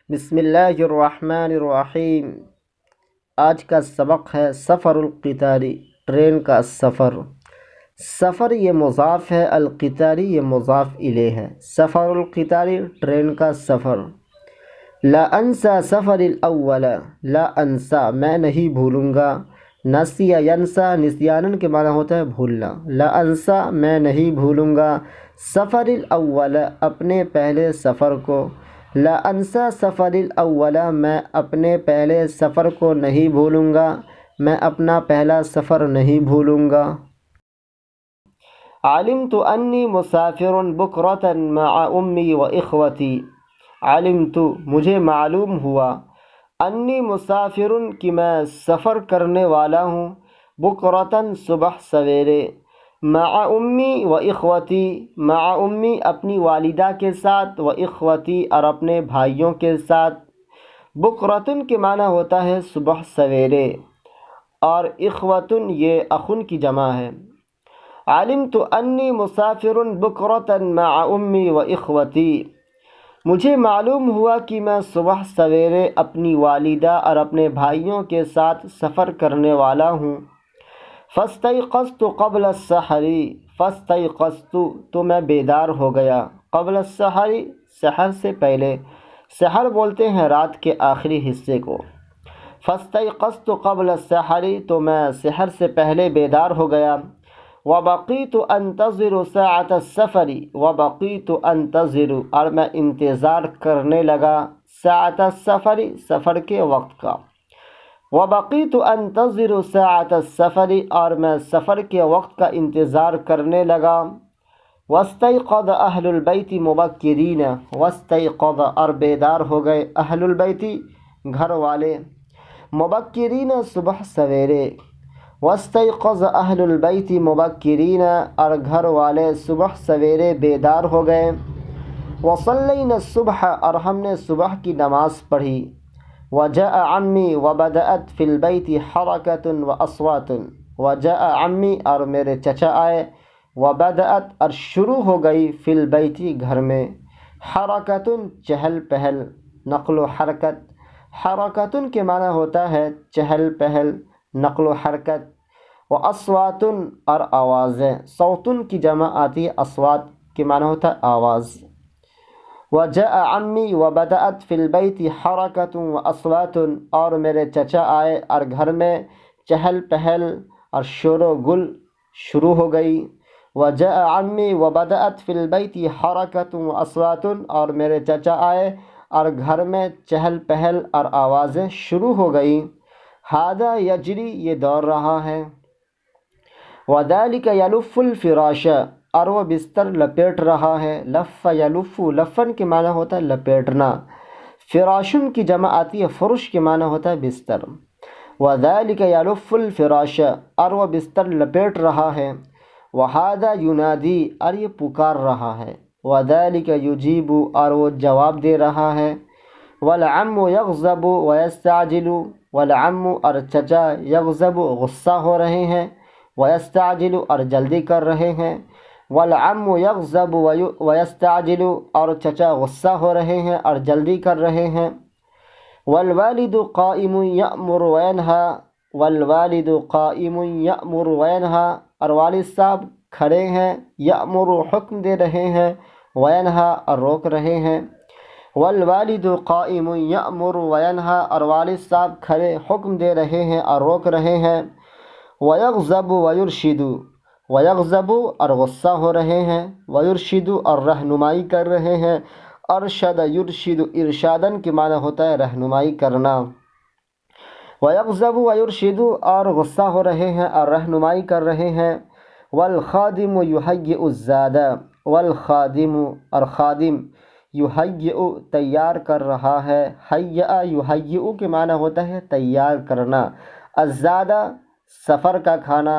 بسم اللہ الرحمن الرحیم۔ آج کا سبق ہے سفر القطاری، ٹرین کا سفر۔ سفر یہ مضاف ہے، القطاری یہ مضاف الیہ ہے۔ سفر القطاری ٹرین کا سفر۔ لا انسا سفر الاول، لا انسا میں نہیں بھولوں گا۔ نسیا ینسا نسیانن کے معنی ہوتا ہے بھولنا۔ لا انسا میں نہیں بھولوں گا، سفر الاول اپنے پہلے سفر کو۔ لا انسا سفر الاول میں اپنے پہلے سفر کو نہیں بھولوں گا، میں اپنا پہلا سفر نہیں بھولوں گا۔ علمت انی مسافر بکرة مع امی و اخوتی، علمت مجھے معلوم ہوا، انی مسافر کہ میں سفر کرنے والا ہوں، بکرةً صبح سویرے، مع امی و اخوتی مع امی اپنی والدہ کے ساتھ، و اخوتی اور اپنے بھائیوں کے ساتھ۔ بکرةً کے معنی ہوتا ہے صبح سویرے، اور اخوتن یہ اخن کی جمع ہے۔ علمت انی مسافر بکرةً مع امی و اخوتی، مجھے معلوم ہوا کہ میں صبح سویرے اپنی والدہ اور اپنے بھائیوں کے ساتھ سفر کرنے والا ہوں۔ فاستيقظت قبل السحر، فاستيقظت تو میں بیدار ہو گیا، قبل السحر سحر سے پہلے، سحر بولتے ہیں رات کے آخری حصے کو۔ فاستيقظت قبل السحر تو میں سحر سے پہلے بیدار ہو گیا۔ وبقيت انتظر ساعة السفر، وبقيت انتظر اور میں انتظار کرنے لگا، ساعة السفر سفر کے وقت کا۔ وبقيت انتظر ساعة السفر اور میں سفر کے وقت کا انتظار کرنے لگا۔ واستيقظ اہل البیت مبکرین، واستيقظ اور بیدار ہو گئے، اہل البیت گھر والے، مبکرین صبح سویرے۔ واستيقظ اہل البیت مبکرین اور گھر والے صبح سویرے بیدار ہو گئے۔ وصلینا الصبح اور ہم نے صبح کی نماز پڑھی۔ وجاء عمی وبدأت فی البیت حرکۃ واصوات، وجاء عمی اور میرے چچا آئے، وبدأت اور شروع ہو گئی فی البیت گھر میں، حرکۃ چہل پہل، نقل و حرکت۔ حرکۃ کے معنی ہوتا ہے چہل پہل، نقل و حرکت۔ واصوات اور آوازیں، صوتن کی جمع آتی ہے، اصوات کے معنی ہوتا ہے آواز۔ وجاء عمی وبدأت فی البیت حرکۃ واصوات اور میرے چچا آئے اور گھر میں چہل پہل اور شور و گل شروع ہو گئی۔ وجاء عمی وبدأت فی البیت حرکۃ واصوات اور میرے چچا آئے اور گھر میں چہل پہل اور آوازیں شروع ہو گئی۔ ھذا یجری یہ دوڑ رہا ہے۔ وذلک یلف الفراش اور وہ بستر لپیٹ رہا ہے، لف یلف، لفن کے معنی ہوتا ہے لپیٹنا، فراشن کی جمع آتی ہے، فرش کے معنی ہوتا ہے بستر۔ وذلک یلف الفراش اور وہ بستر لپیٹ رہا ہے۔ وھذا ینادی اور یہ پکار رہا ہے۔ وذلک یجیب اور وہ جواب دے رہا ہے۔ والعم یغضب ویستعجل، والعم اور چچا یغضب غصہ ہو رہے ہیں، ویستعجل اور جلدی کر رہے ہیں۔ والعم یغضب ویستعجل اور چچا غصہ ہو رہے ہیں اور جلدی کر رہے ہیں۔ والوالد قائم یأمر وینہا، والوالد قائم یأمر وینہا اور والد صاحب کھڑے ہیں، یأمر حکم دے رہے ہیں، وینہا اور روک رہے ہیں۔ والوالد قائم یأمر وینہا اور والد صاحب کھڑے حکم دے رہے ہیں اور روک رہے ہیں۔ ویغضب ویرشد، ویغضب اور غصہ ہو رہے ہیں، ویرشد اور رہنمائی کر رہے ہیں۔ ارشد یرشد ارشادن کے معنی ہوتا ہے رہنمائی کرنا۔ ویغضب ویرشد اور غصہ ہو رہے ہیں اور رہنمائی کر رہے ہیں۔ والخادم یہیئ الزاد، والخادم اور خادم یہیئ تیار کر رہا ہے، حیّأ یہیئ کے معنی ہوتا ہے تیار کرنا۔ الزاد سفر کا کھانا،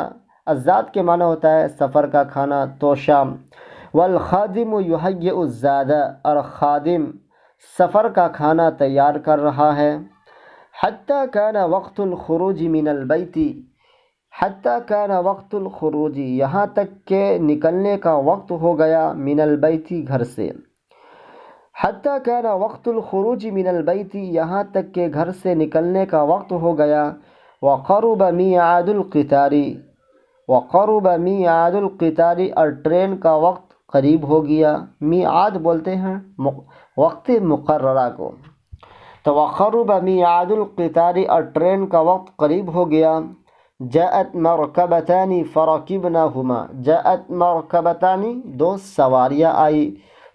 الزاد کے معنی ہوتا ہے سفر کا کھانا، توشہ۔ والخادم یہیئ الزاد اور خادم سفر کا کھانا تیار کر رہا ہے۔ حتی کان وقت الخروج من البیت، حتی کان وقت الخروج یہاں تک کہ نکلنے کا وقت ہو گیا، من البیت گھر سے۔ حتیٰ کان وقت الخروج من البیت، یہاں تک کہ گھر سے نکلنے کا وقت ہو گیا. وقرب میعاد القطار، وقرب میعاد القطار، اور ٹرین کا وقت قریب ہو گیا. میعاد بولتے ہیں وقت مقررہ کو. تو وقرب میعاد القطار، اور ٹرین کا وقت قریب ہو گیا. جاءت مرکبتان فرکبناہما، جاءت مرکبتان، دو سواریاں آئی.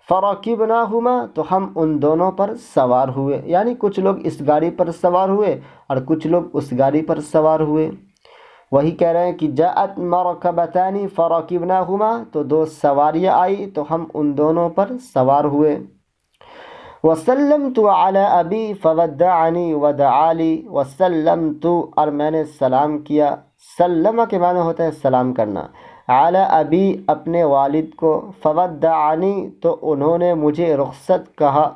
فرکبناہما، تو ہم ان دونوں پر سوار ہوئے، یعنی کچھ لوگ اس گاڑی پر سوار ہوئے اور کچھ لوگ اس گاڑی پر سوار ہوئے. وہی کہہ رہے ہیں کہ جاءت مرکبتان فرکبناہما، تو دو سواریاں آئی تو ہم ان دونوں پر سوار ہوئے. وسلمت علی ابی فودعنی ودعا لی، وسلمت، اور میں نے سلام کیا. سلمہ کے معنی ہوتا ہے سلام کرنا. علی ابی، اپنے والد کو. فودعنی، تو انہوں نے مجھے رخصت کہا.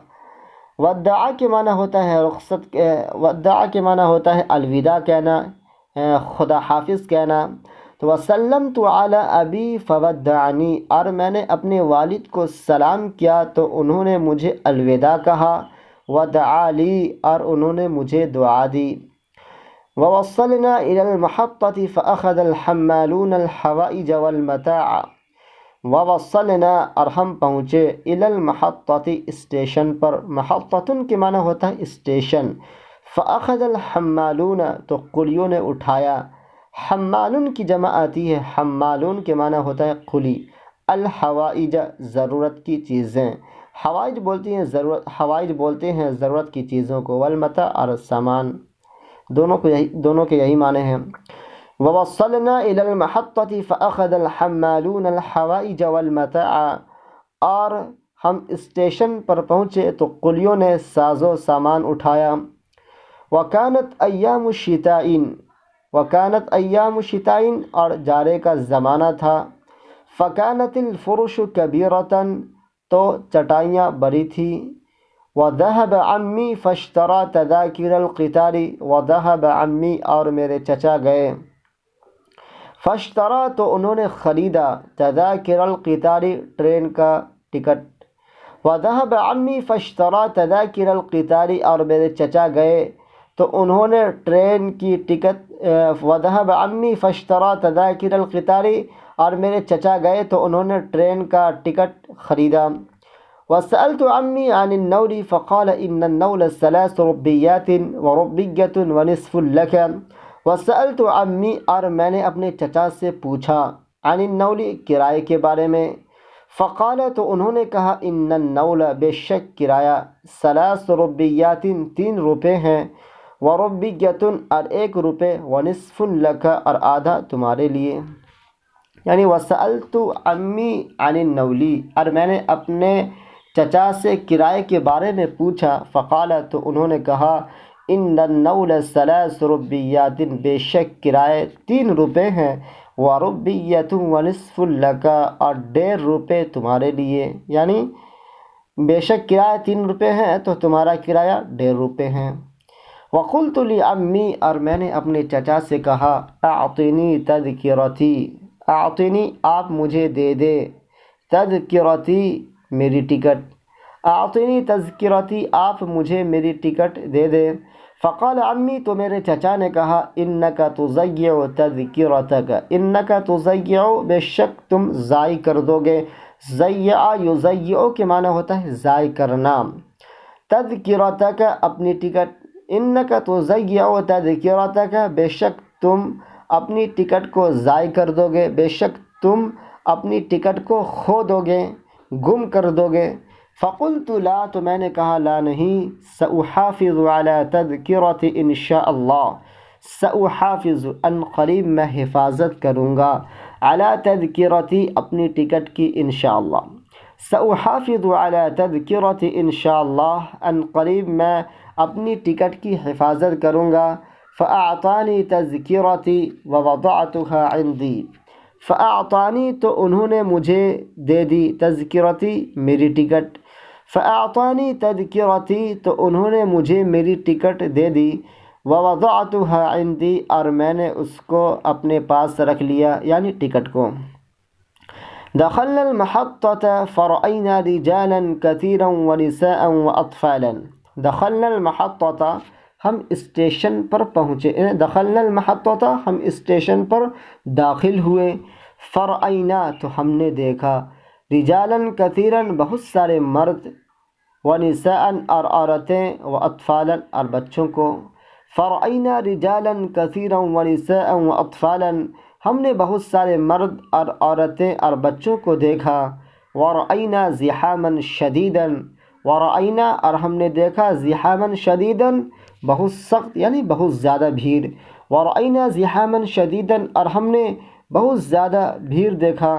ودعا کے معنی ہوتا ہے رخصت، ودعا کے معنی ہوتا ہے الوداع کہنا، خدا حافظ کہنا. تو وسلمت علی ابی فودعنی، اور میں نے اپنے والد کو سلام کیا تو انہوں نے مجھے الوداع کہا. ودعا لی، اور انہوں نے مجھے دعا دی. ووصلنا الى المحطة فأخذ الحمالون الحوائج والمتاع. ووصلنا، اور ہم پہنچے، الى المحطة، اسٹیشن پر. محطة کے معنی ہوتا ہے اسٹیشن. فأخذ الحمالون، تو قلیوں نے اٹھایا. حمالون کی جمع آتی ہے، حمالون کے معنی ہوتا ہے قلی. الحوائج، ضرورت کی چیزیں. حوائج بولتی ہیں ضرورت، حوائج بولتے ہیں ضرورت کی چیزوں کو. والمتاع، اور سامان. دونوں کے یہی معنی ہیں. ووصلنا الى المحطة فأخذ الحمالون الحوائج والمتاع، اور ہم اسٹیشن پر پہنچے تو قلیوں نے ساز و سامان اٹھایا. وکانت ایام الشتاء، وکانت ایام الشتاء، اور جارے کا زمانہ تھا. فکانت الفرش کبیرۃ، تو چٹائیاں بڑی تھی. وذهب عمی فاشترى تذاکر القطار، وذهب عمی، اور میرے چچا گئے. فاشترى، تو انہوں نے خریدا. تذاکر القطار، ٹرین کا ٹکٹ. وذهب عمی فاشترى تذاکر القطار، اور میرے چچا گئے تو انہوں نے ٹرین کی ٹکٹ. وذهب عمی فاشترى تذاکر القطار، اور میرے چچا گئے تو انہوں نے ٹرین کا ٹکٹ خریدا. وسألت عمی عن النول فقال ان النول ثلاث ربیات وربیۃ ونصف لك. وسألت عمی، اور میں نے اپنے چچا سے پوچھا. عن النول، کرائے کے بارے میں. فقال، تو انہوں نے کہا. ان النول، بے شک کرایہ. ثلاث ربیات، 3 روپے ہیں. وربیۃ، اور 1 روپے. ونصف لك، اور آدھا تمہارے لیے. یعنی وسألت عمی عن النول، اور میں نے اپنے چچا سے کرائے کے بارے میں پوچھا. فقال، تو انہوں نے کہا. ان النول 3 ربیات، بے شک کرائے 3 روپے ہیں. وربیۃ ونصف لك، اور 1.5 روپے تمہارے لیے. یعنی بے شک کرایہ 3 روپے ہیں تو تمہارا کرایہ 1.5 روپے ہیں. وقلت لعمی، اور میں نے اپنے چچا سے کہا. اعطنی تذکرتی، اعطنی، آپ مجھے دے دے. تذکرتی، میری ٹکٹ. اعطنی تذکرتی، آپ مجھے میری ٹکٹ دے دے. فقال عمی، تو میرے چچا نے کہا. انک تضیع تذکرتک، انک تضیع، بے شک تم ضائع کر دو گے. ضیع یضیع کے معنی ہوتا ہے ضائع کرنا. تذکرتک، اپنی ٹکٹ. انک تضیع تذکرتک، بے شک تم اپنی ٹکٹ کو ضائع کر دو گے. بے شک تم اپنی ٹکٹ کو کھو دو گے، گم کر دو گے. فقلت لا، تو میں نے کہا لا نہیں. سأحافظ على تذکرت ان شاء اللہ. سأحافظ، ان قریب میں حفاظت کروں گا. على تذکرتی، اپنی ٹکٹ کی. انشاءاللہ. سأحافظ على تذکرت ان شاء اللہ، ان قریب میں اپنی ٹکٹ کی حفاظت کروں گا. فأعطانی تذکرتی ووضعتها عندی. فأعطانی، تو انہوں نے مجھے دے دی. تذکرتی، میری ٹکٹ. فأعطانی تذکرتی، تو انہوں نے مجھے میری ٹکٹ دے دی. ووضعتها عندی، اور میں نے اس کو اپنے پاس رکھ لیا، یعنی ٹکٹ کو. دخلنا المحطة فرأينا رجالا كثيرا ونساء وأطفالا. دخلنا المحطة ہم اسٹیشن پر پہنچے. دخلنا المحطة ہم اسٹیشن پر داخل ہوئے. فرأینا تو ہم نے دیکھا. رجالا کثیرا بہت سارے مرد. ونساء اور عورتیں. واطفالا اور بچوں کو. فرأینا رجالا کثیرا ونساء واطفالا ہم نے بہت سارے مرد اور عورتیں اور بچوں کو دیکھا. ورأینا زحاما شدیدا. ورأینا اور ہم نے دیکھا زحاما شدیدا بہت سخت یعنی بہت زیادہ بھیڑ. ورأینا زحاما شدیدا اور ہم نے بہت زیادہ بھیڑ دیکھا.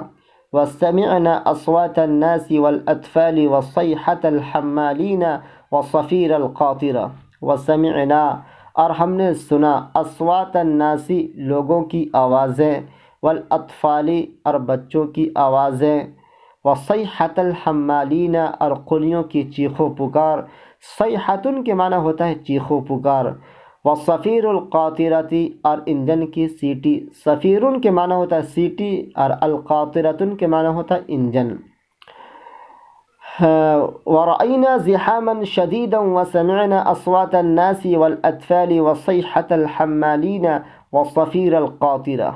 وسمعنا اصوات الناس والاطفال وصيحة الحمالين وصفير القاطرة. وسمعنا اور ہم نے سنا اصوات الناس لوگوں کی آوازیں. والاطفال اور بچوں کی آوازیں. وصيحة الحمالين اور قلیوں کی چیخ و پکار. صیحۃ کے معنی ہوتا ہے چیخ و پکار. وصفیر القاطرۃ اور انجن کی سیٹی. صفیر کے معنی ہوتا ہے سیٹی اور القاطرۃ کے معنی ہوتا ہے انجن. ورأينا زحاما شديدا وسمعنا أصوات الناس والأطفال وصيحة الحمالين وصفير القاطرة.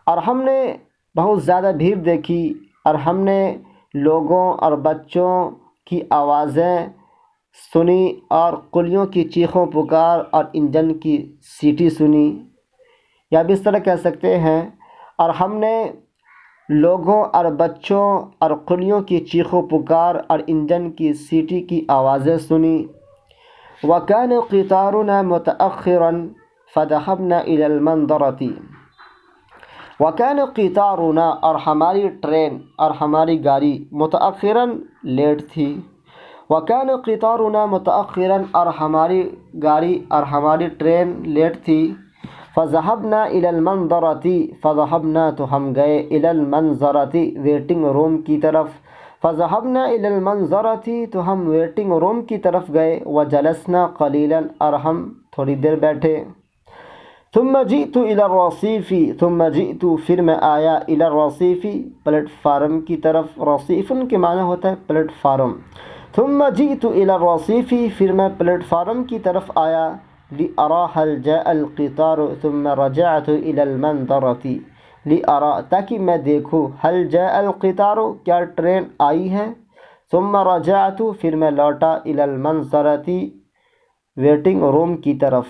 اور ہم نے بہت زیادہ بھیڑ دیکھی اور ہم نے لوگوں اور بچوں کی آوازیں سنی اور قلیوں کی چیخوں پکار اور انجن کی سیٹی سنی. یا بھی اس طرح کہہ سکتے ہیں اور ہم نے لوگوں اور بچوں اور قلیوں کی چیخ و پکار اور انجن کی سیٹی کی آوازیں سنی. وَكَانَ قِطَارُنَا مُتَأَخِّرًا فَذَهَبْنَا إِلَى الْمَنظَرَةِ. وَكَانَ قِطَارُنَا اور ہماری ٹرین اور ہماری گاڑی متأخراً لیٹ تھی. وَكَانَ قِطَارُنَا مُتَأَخِّرًا اور ہماری گاڑی اور ہماری ٹرین لیٹ تھی. فَذَهَبْنَا إِلَى الْمَنظَرَةِ فَذَهَبْنَا تو ہم گئے إِلَى الْمَنظَرَةِ ویٹنگ روم کی طرف. فَذَهَبْنَا إِلَى الْمَنظَرَةِ تو ہم ویٹنگ روم کی طرف گئے. وَجَلَسْنَا قَلِيلًا اور ہم تھوڑی دیر بیٹھے. ثُمَّ جِئْتُ إِلَى الرَّصِيفِ ثُمَّ جِئْتُ پھر میں آیا إِلَى الرَّصِيفِ پلیٹ فارم کی طرف. رصیف کے معنی ہوتا ہے پلیٹ فارم. ثم جئت إلى الرصيف پھر میں پلیٹ فارم کی طرف آیا. لأرى هل جاء القطار ثم رجعت إلى المنظرة. لأرى تاکہ میں دیکھوں هل جاء القطار کیا ٹرین آئی ہے. ثم رجعت پھر میں لوٹا إلى المنظرة ویٹنگ روم کی طرف.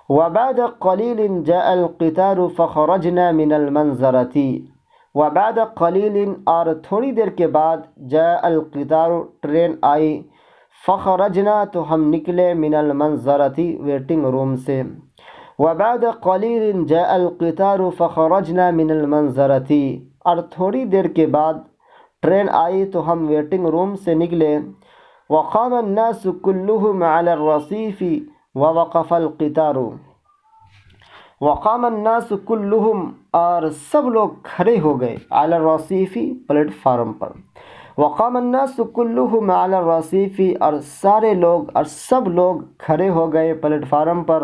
وبعد قليل جاء القطار فخرجنا من المنظرة. وبعد قلیل اور تھوڑی دیر کے بعد جاء القطار ٹرین آئی. فخرجنا تو ہم نکلے من المنظرة ویٹنگ روم سے. وبعد قلیل جاء القطار فخرجنا من المنظرة اور تھوڑی دیر کے بعد ٹرین آئی تو ہم ویٹنگ روم سے نکلے. وقام الناس كلهم على الرصيف ووقف القطار. وقام الناس كلهم اور سب لوگ کھڑے ہو گئے على الرصيف پلیٹ فارم پر. وقام الناس كلهم على الرصيف اور سارے لوگ اور سب لوگ کھڑے ہو گئے پلیٹ فارم پر.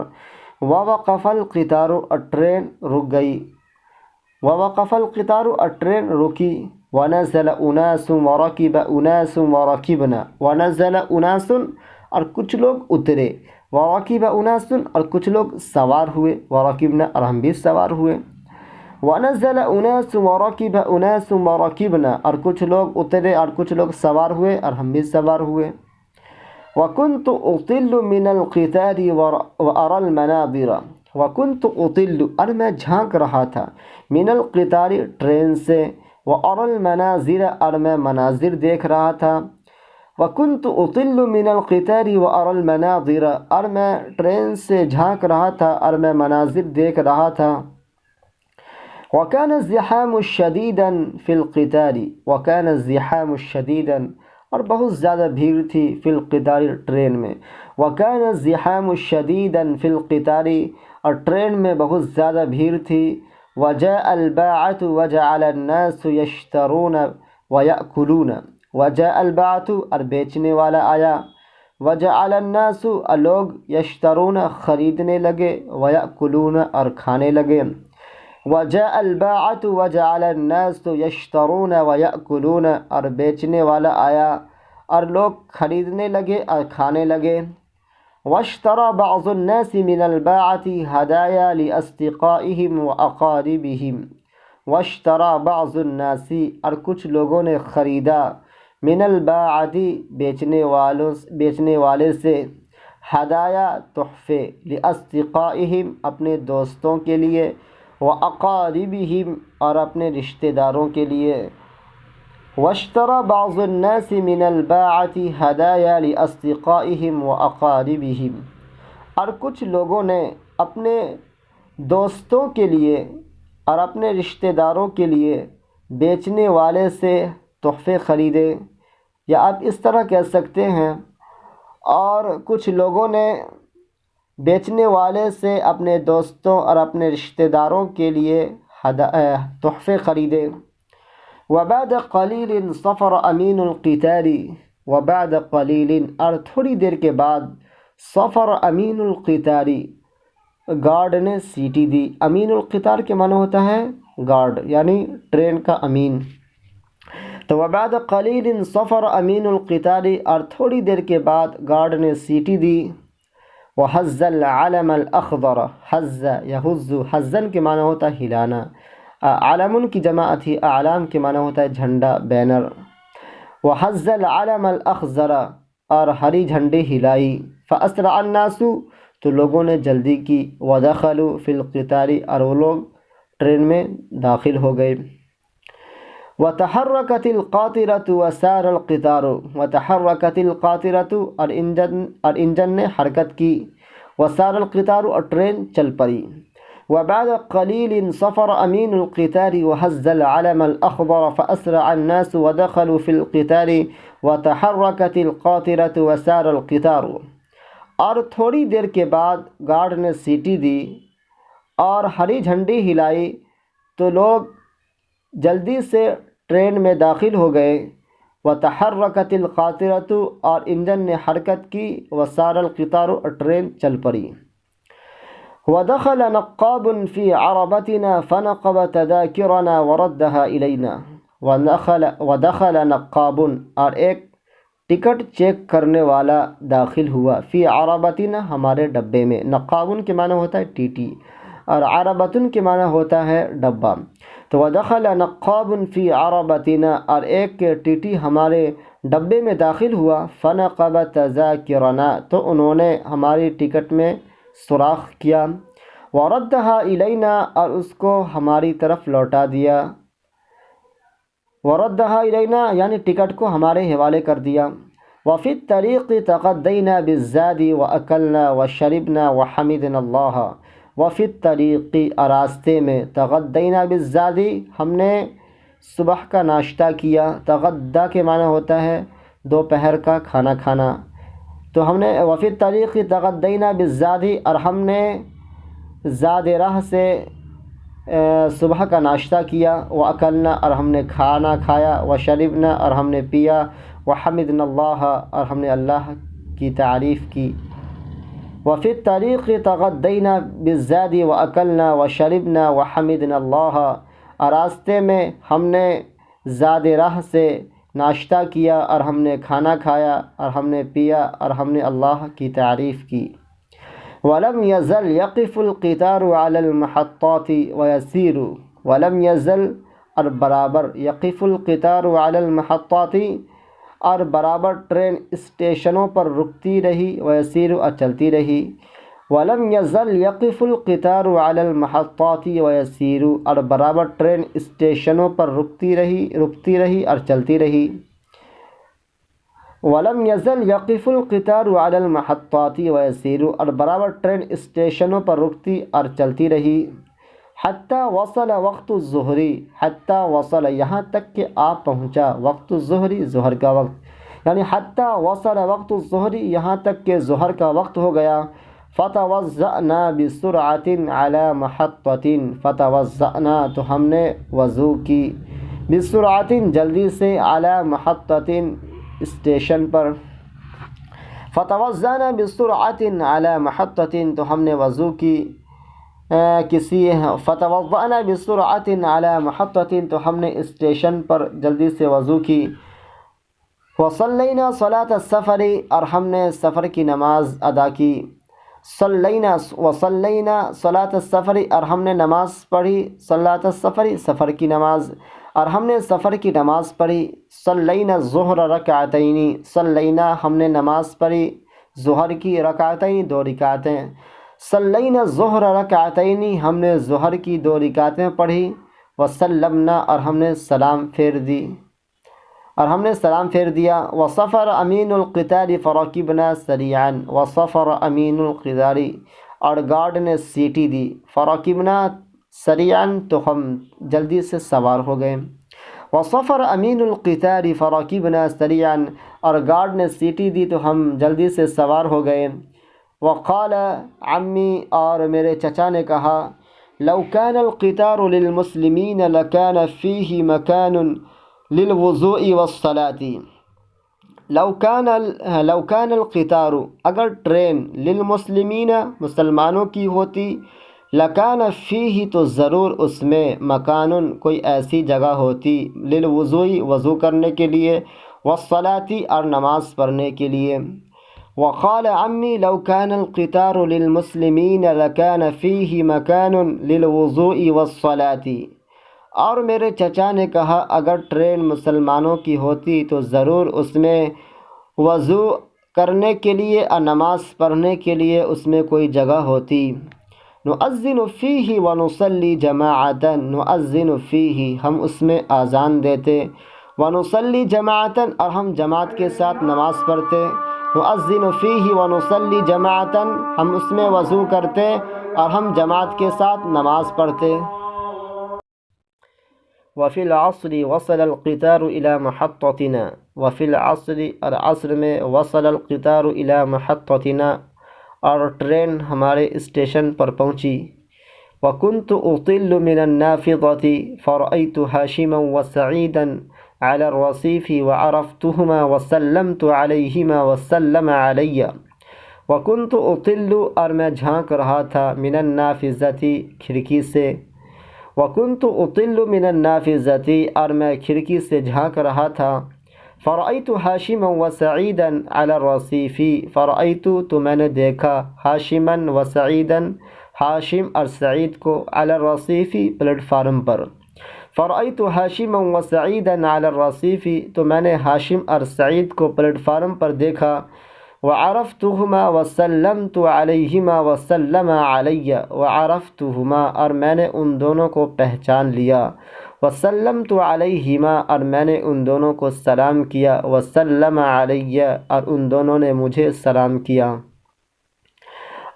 ووقف القطار اور ٹرین رک گئی. ووقف القطار اور ٹرین رکی. ونزل اناس وركب اناس وركبنا. ونزل اناس اور کچھ لوگ اترے. وركب اناس اور کچھ لوگ سوار ہوئے. وركبنا اور ہم بھی سوار ہوئے. ونزل اناس وركب اناس وركبنا اور کچھ لوگ اترے اور کچھ لوگ سوار ہوئے اور ہم بھی سوار ہوئے. وكنت اطل من القطار وارى المناظر. وكنت اطل اور میں جھانک رہا تھا من القطار ٹرین سے. وارى المناظر اور میں مناظر دیکھ رہا تھا. وكنت اطل من القطار وارى المناظر اور میں ٹرین سے جھانک رہا تھا اور میں مناظر دیکھ رہا تھا. وكان الزحام شديدا في القطار. وكان الزحام شديدا اور بہت زیادہ بھیڑ تھی فی القطار ٹرین میں. وكان الزحام شديدا في القطار اور ٹرین میں بہت زیادہ بھیڑ تھی. وجاء الباعث وجعل الناس يشترون ويأكلون. وجاء الباعث اور بیچنے والا آیا. وجعل الناس لوگ یشترون خریدنے لگے. ويأكلون اور کھانے لگے. وجاء الباعة وجعل الناس يشترون ويأكلون، اور بیچنے والا آیا اور لوگ خریدنے لگے اور کھانے لگے۔ واشترى بعض الناس من الباعة هدايا لأصدقائهم وأقاربهم، واشترى بعض الناس، اور کچھ لوگوں نے خریدا، من الباعة بیچنے والے سے، ہدایا تحفے، لاصدقائہم اپنے دوستوں کے لیے، واقاربہم اور اپنے رشتہ داروں کے لیے۔ واشترى بعض الناس من الباعة ہدایا لاصدقائہم واقاربہم، اور کچھ لوگوں نے اپنے دوستوں کے لیے اور اپنے رشتہ داروں کے لیے بیچنے والے سے تحفے خریدے، یا آپ اس طرح کہہ سکتے ہیں، اور کچھ لوگوں نے بیچنے والے سے اپنے دوستوں اور اپنے رشتہ داروں کے لیے تحفے خریدے۔ وبعد قلیل صفر امین القتال، وبعد قلیل اور تھوڑی دیر کے بعد، صفر امین القتال گارڈ نے سیٹی دی۔ امین القتال کے معنی ہوتا ہے گارڈ، یعنی ٹرین کا امین۔ تو وبعد قلیل صفر امین القتال، اور تھوڑی دیر کے بعد گارڈ نے سیٹی دی۔ وحز العلم الاخضر، حز یحز، حزن کے معنی ہوتا ہے ہلانا، علم کی جمع تھی، اعلام کے معنی ہوتا ہے جھنڈا، بینر۔ وحز العلم الاخضر، اور ہری جھنڈی ہلائی۔ فاسرع الناس، تو لوگوں نے جلدی کی۔ ودخلوا فی القطار، اور وہ لوگ ٹرین میں داخل ہو گئے۔ وتحرکت القاطرۃ وسار القطار، وتحرکت القاطرۃ، اور انجن نے حرکت کی۔ وسار القطار، اور ٹرین چل پڑی۔ وبعد قلیل صفر امین القطار وحز العلم الاخضر فاسرع الناس ودخلوا فی القطار وتحرکت القاطرۃ وسار القطار، اور تھوڑی دیر کے بعد گارڈ نے سیٹی دی اور ہری جھنڈی ہلائی، تو لوگ جلدی سے ٹرین میں داخل ہو گئے۔ وتحرکت القاطرۃ، اور انجن نے حرکت کی۔ وسار القطار، اور ٹرین چل پڑی۔ ودخل نقاب فی عربتنا فنقب تذاکرنا وردها الینا، ودخل نقاب، اور ایک ٹکٹ چیک کرنے والا داخل ہوا، فی عربتنا ہمارے ڈبے میں۔ نقابن کے معنی ہوتا ہے ٹی ٹی، اور عربتن کے معنی ہوتا ہے ڈبہ۔ تو ودخل نقاب فی عربتنا، اور ایک ٹی ٹی ہمارے ڈبے میں داخل ہوا۔ فنقب تذاکرنا، تو انہوں نے ہماری ٹکٹ میں سوراخ کیا۔ وردها الینا، اور اس کو ہماری طرف لوٹا دیا۔ وردها الینا یعنی ٹکٹ کو ہمارے حوالے کر دیا۔ وفی الطریق تغدینا بالزاد واکلنا وشربنا وحمدنا اللہ، وفی الطریق، اور راستے میں، تغدینا بالزاد ہم نے صبح کا ناشتہ کیا۔ تغدا کے معنی ہوتا ہے دوپہر کا کھانا کھانا۔ تو ہم نے وفی الطریق تغدینا بالزاد، اور ہم نے زاد راہ سے صبح کا ناشتہ کیا۔ واکلنا، اور ہم نے کھانا کھایا۔ وشربنا، اور ہم نے پیا۔ وحمدنا اللہ، اور ہم نے اللہ کی تعریف کی۔ وفی الطریق تغدینا بالزاد واکلنا وشربنا وحمدنا اللہ، اور راستے میں ہم نے زاد راہ سے ناشتہ کیا، اور ہم نے کھانا کھایا، اور ہم نے پیا، اور ہم نے اللہ کی تعریف کی۔ ولم يزل يقف القطار على المحطات ويسير، ولم يزل، اور برابر، يقف القطار على المحطات، اور برابر ٹرین اسٹیشنوں پر رکتی رہی، ويسير، اور چلتی رہی۔ ولم يزل يقف القطار على المحطات ويسير، اور برابر ٹرین اسٹیشنوں پر رکتی رہی اور چلتی رہی۔ ولم يزل يقف القطار على المحطات ويسير، اور برابر ٹرین اسٹیشنوں پر رکتی اور چلتی رہی۔ حتى وصل وقت الظہر، حتى وصل، یہاں تک کہ آپ پہنچا، وقت الظہر، ظہر کا وقت، یعنی حتى وصل وقت الظہر، یہاں تک کہ ظہر کا وقت ہو گیا۔ فتوضأنا بسرعة على محطة، فتوضأنا، تو ہم نے وضو کی، بسرعة، جلدی سے، على محطة، اسٹیشن پر۔ فتوضأنا بسرعة على محطة، تو ہم نے وضو کی کسی فتوضأنا بسرعۃ علی محطۃ، تو ہم نے اسٹیشن پر جلدی سے وضو کی، وصلینا صلاۃ السفر، اور ہم نے سفر کی نماز ادا کی، وصلینا صلاۃ السفر، اور ہم نے نماز پڑھی، صلاۃ السفر سفر کی نماز، اور ہم نے سفر کی نماز پڑھی، صلینا الظہر رکعتین، صلینا ہم نے نماز پڑھی ظہر کی، رکعتین دو رکعتیں، صلینا الظہر رکعتین ہم نے ظہر کی دو رکعتیں پڑھی، وسلمنا اور ہم نے سلام پھیر دیا، وصفر امین القطار فرکبنا سریعا، وصفر امین القطار اور گارڈ نے سیٹی دی، فرکبنا سریعا تو ہم جلدی سے سوار ہو گئے، وصفر امین القطار فرکبنا سریعا اور گارڈ نے سیٹی دی تو ہم جلدی سے سوار ہو گئے، وقال عمی اور میرے چچا نے کہا، لو كان القطار للمسلمین لكان فيه مكان للوضوء والصلاة، لو كان القطار اگر ٹرین للمسلمین مسلمانوں کی ہوتی، لکان فیہ تو ضرور اس میں مکان کوئی ایسی جگہ ہوتی، للوضوء وضو کرنے کے لیے، والصلاة اور نماز پڑھنے کے لیے، وقال عمی لو كان القطار للمسلمین لكان فیہ مکان للوضوء والصلاة، اور میرے چچا نے کہا اگر ٹرین مسلمانوں کی ہوتی تو ضرور اس میں وضو کرنے کے لیے اور نماز پڑھنے کے لیے اس میں کوئی جگہ ہوتی، نؤذن فیہ ونصلی جماعۃ، نؤذن فیہ ہم اس میں اذان دیتے، ونصلی جماعۃ اور ہم جماعت کے ساتھ نماز پڑھتے، نؤذن فیہ ونصلی جماعۃ ہم اس میں وضو کرتے اور ہم جماعت کے ساتھ نماز پڑھتے، وفی العصر وصل القطار الى محطتنا، وفی العصر اور عصر میں وصل القطار الى محطتنا اور ٹرین ہمارے اسٹیشن پر پہنچی، وكنت اطل من النافضة فرأيت هاشما وسعيدا على الرصيف وعرفتهما وسلمت عليهما وسلم علي، وكنت اطل اور میں جھانک رہا تھا، من النافذة کھڑکی سے، وكنت اطل من النافذة اور میں کھڑکی سے جھانک رہا تھا، فرأيت هاشما وسعيدا على الرصيف، فرأيت تو میں نے دیکھا، ہاشما وسعيدا ہاشم اور سعید کو، على الرصيف پلیٹ فارم پر، فرأيت هاشما وسعيدا على الرصيف تو میں نے ہاشم اور سعید کو پلیٹ فارم پر دیکھا، وعرفتهما وسلمت عليهما وسلم علي، وعرفتهما اور میں نے ان دونوں کو پہچان لیا، وسلمت علیہما اور میں نے ان دونوں کو سلام کیا، وسلم علی اور ان دونوں نے مجھے سلام کیا،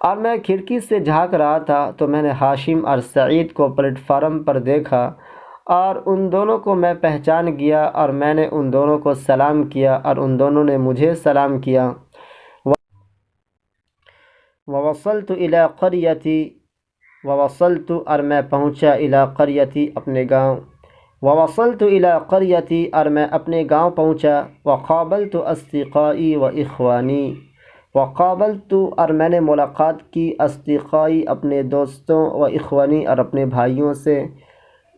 اور میں کھڑکی سے جھانک رہا تھا تو میں نے ہاشم اور سعید کو پلیٹ فارم پر دیکھا اور ان دونوں کو میں پہچان گیا اور میں نے ان دونوں کو سلام کیا اور ان دونوں نے مجھے سلام کیا، ووصلت الی قریتی، ووصلت اور میں پہنچا الی قریتی اپنے گاؤں، ووصلت الی قریتی اور میں اپنے گاؤں پہنچا، وقابلت اصدقائی و اخوانی، وقابلت اور میں نے ملاقات کی، اصدقائی اپنے دوستوں، و اخوانی اور اپنے بھائیوں سے،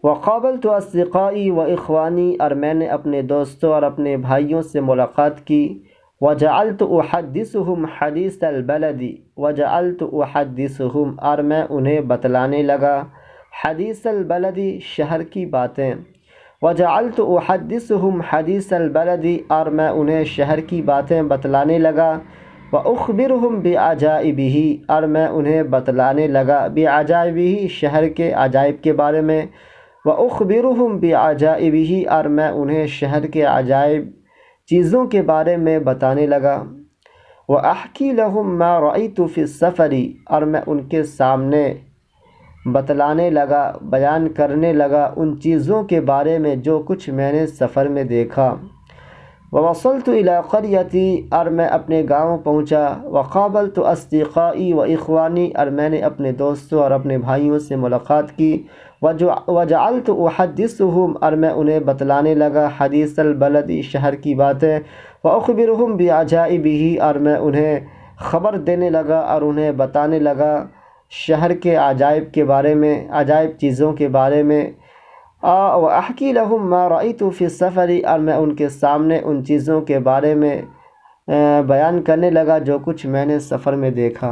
وقابلت اصدقائی و اخوانی اور میں نے اپنے دوستوں اور اپنے بھائیوں سے ملاقات کی، وجعلت احدثهم حدیث البلد، وجعلت احدثهم اور میں انہیں بتلانے لگا، حدیث البلد شہر کی باتیں، وجعلت احدثهم حدیث البلد اور میں انہیں شہر کی باتیں بتلانے لگا، واخبرهم بعجائبہ اور میں انہیں بتلانے لگا، بعجائبہ شہر کے عجائب کے بارے میں، واخبرهم بعجائبہ اور میں انہیں شہر کے عجائب چیزوں کے بارے میں بتانے لگا، وَأَحْكِي لَهُمْ مَا رَأَيْتُ فِي السَّفَرِ اور میں ان کے سامنے بتلانے لگا، بیان کرنے لگا ان چیزوں کے بارے میں جو کچھ میں نے سفر میں دیکھا، ووصلت الی قریتی اور میں اپنے گاؤں پہنچا، وقابلت اصدقائی و اخوانی اور میں نے اپنے دوستوں اور اپنے بھائیوں سے ملاقات کی، وجعلت احدثهم اور میں انہیں بتلانے لگا، حدیث البلد شہر کی باتیں، واخبرهم بعجائبہ اور میں انہیں خبر دینے لگا اور انہیں بتانے لگا شہر کے عجائب کے بارے میں، عجائب چیزوں کے بارے میں، وَأَحْكِي لَهُمْ مَا رَأَيْتُ فِي السَّفَرِ، اور میں ان کے سامنے ان چیزوں کے بارے میں بیان کرنے لگا جو کچھ میں نے سفر میں دیکھا۔